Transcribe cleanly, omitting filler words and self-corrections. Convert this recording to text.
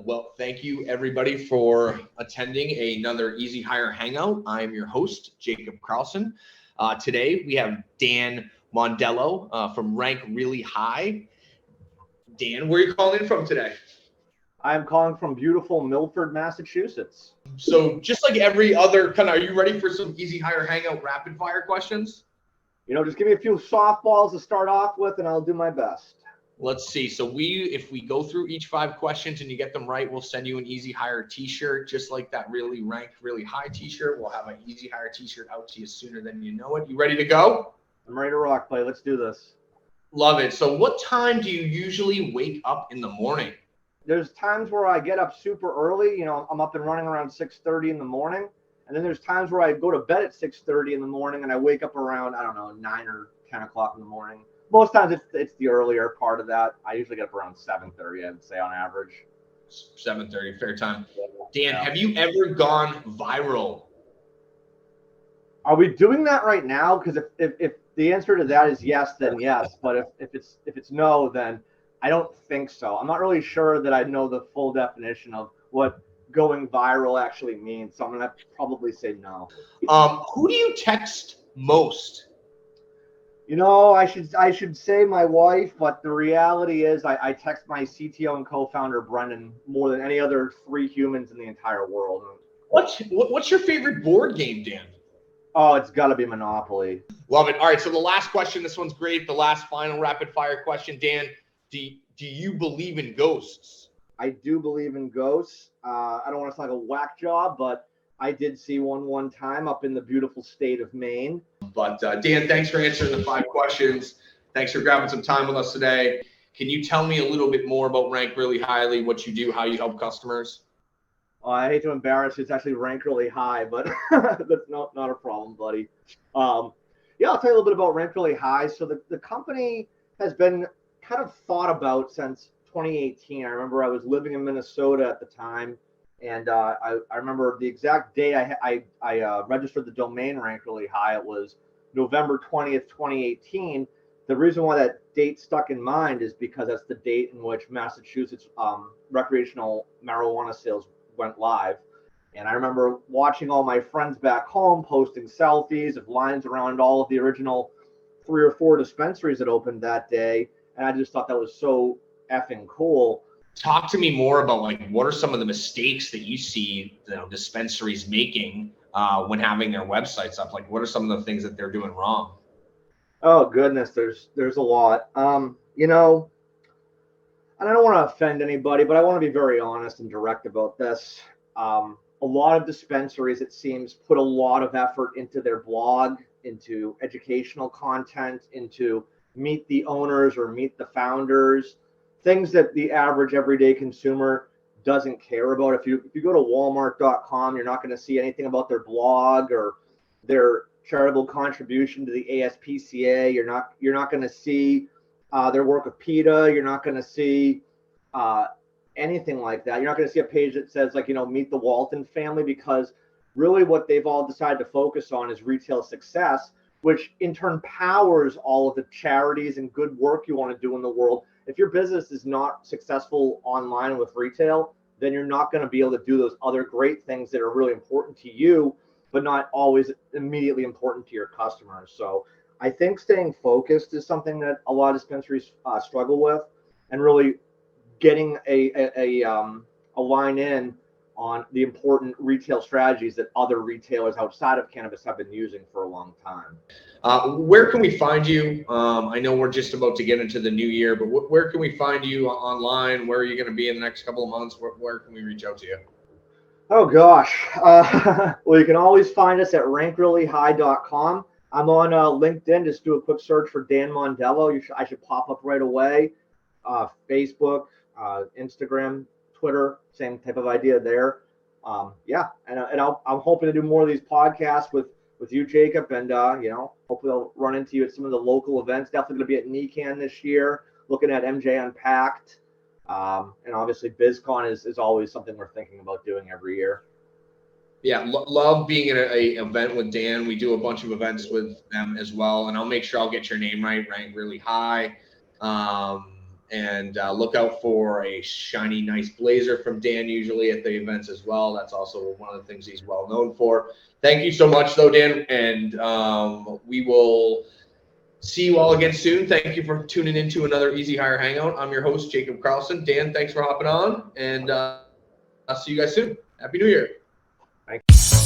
Well, thank you everybody for attending another EzHire Hangout. I'm your host, Jacob Carlson. Today we have Dan Mondello from Rank Really High. Dan, where are you calling in from today? I'm calling from beautiful Milford, Massachusetts. So just like every other are you ready for some EzHire Hangout rapid fire questions? Just give me a few softballs to start off with and I'll do my best. Let's see. So if we go through each 5 questions and you get them right, we'll send you an EzHire t-shirt, just like that really Rank Really High t-shirt. We'll have an EzHire t-shirt out to you sooner than you know it. You ready to go? I'm ready to rock, play. Let's do this. Love it. So what time do you usually wake up in the morning? There's times where I get up super early. I'm up and running around 6:30 in the morning. And then there's times where I go to bed at 6:30 in the morning and I wake up around, 9 or 10 o'clock in the morning. Most times it's the earlier part of that. I usually get up around 7:30, I would say, on average. 7:30, fair time. Dan, have you ever gone viral? Are we doing that right now? Because if the answer to that is yes, then yes. But if it's no, then I don't think so. I'm not really sure that I know the full definition of what going viral actually means. So I'm gonna probably say no. Who do you text most? I should say my wife, but the reality is I text my CTO and co-founder Brendan more than any other 3 humans in the entire world. What's your favorite board game, Dan? Oh, it's got to be Monopoly. Love it. All right, so the last question, this one's great. The last final rapid fire question, Dan. Do you believe in ghosts? I do believe in ghosts. I don't want to sound like a whack job, but I did see one time up in the beautiful state of Maine. But Dan, thanks for answering the 5 questions. Thanks for grabbing some time with us today. Can you tell me a little bit more about Rank Really Highly, what you do, how you help customers? I hate to embarrass you. It's actually Rank Really High, but that's not a problem, buddy. I'll tell you a little bit about Rank Really High. So the company has been kind of thought about since 2018. I remember I was living in Minnesota at the time. And I remember the exact day I registered the domain Rank Really High. It was November 20th, 2018. The reason why that date stuck in mind is because that's the date in which Massachusetts recreational marijuana sales went live. And I remember watching all my friends back home posting selfies of lines around all of the original 3 or 4 dispensaries that opened that day. And I just thought that was so effing cool. Talk to me more about what are some of the mistakes that you see dispensaries making when having their websites up? What are some of the things that they're doing wrong? Oh goodness, there's a lot. And I don't want to offend anybody, but I want to be very honest and direct about this. A lot of dispensaries, it seems, put a lot of effort into their blog, into educational content, into meet the owners or meet the founders. Things that the average everyday consumer doesn't care about. If you go to walmart.com, you're not going to see anything about their blog or their charitable contribution to the ASPCA. You're not going to see their work with PETA. You're not going to see anything like that. You're not going to see a page that says meet the Walton family, because really what they've all decided to focus on is retail success, which in turn powers all of the charities and good work you want to do in the world. If your business is not successful online with retail, then you're not going to be able to do those other great things that are really important to you, but not always immediately important to your customers. So I think staying focused is something that a lot of dispensaries struggle with, and really getting a line in on the important retail strategies that other retailers outside of cannabis have been using for a long time. Where can we find you? I know we're just about to get into the new year, but where can we find you online? Where are you going to be in the next couple of months? Where can we reach out to you? Oh, gosh. Well, you can always find us at rankreallyhigh.com. I'm on LinkedIn. Just do a quick search for Dan Mondello. I should pop up right away. Facebook, Instagram, Twitter, same type of idea there. I'm hoping to do more of these podcasts with you, Jacob, and hopefully I'll run into you at some of the local events. Definitely going to be at NECAN this year, looking at MJ Unpacked, and obviously BizCon is always something we're thinking about doing every year. Yeah, love being at a event with Dan. We do a bunch of events with them as well, and I'll make sure I'll get your name right, Rank Really High. And look out for a shiny, nice blazer from Dan usually at the events as well. That's also one of the things he's well known for. Thank you so much, though, Dan. And we will see you all again soon. Thank you for tuning into another EzHire Hangout. I'm your host, Jacob Carlson. Dan, thanks for hopping on. And I'll see you guys soon. Happy New Year. Thanks.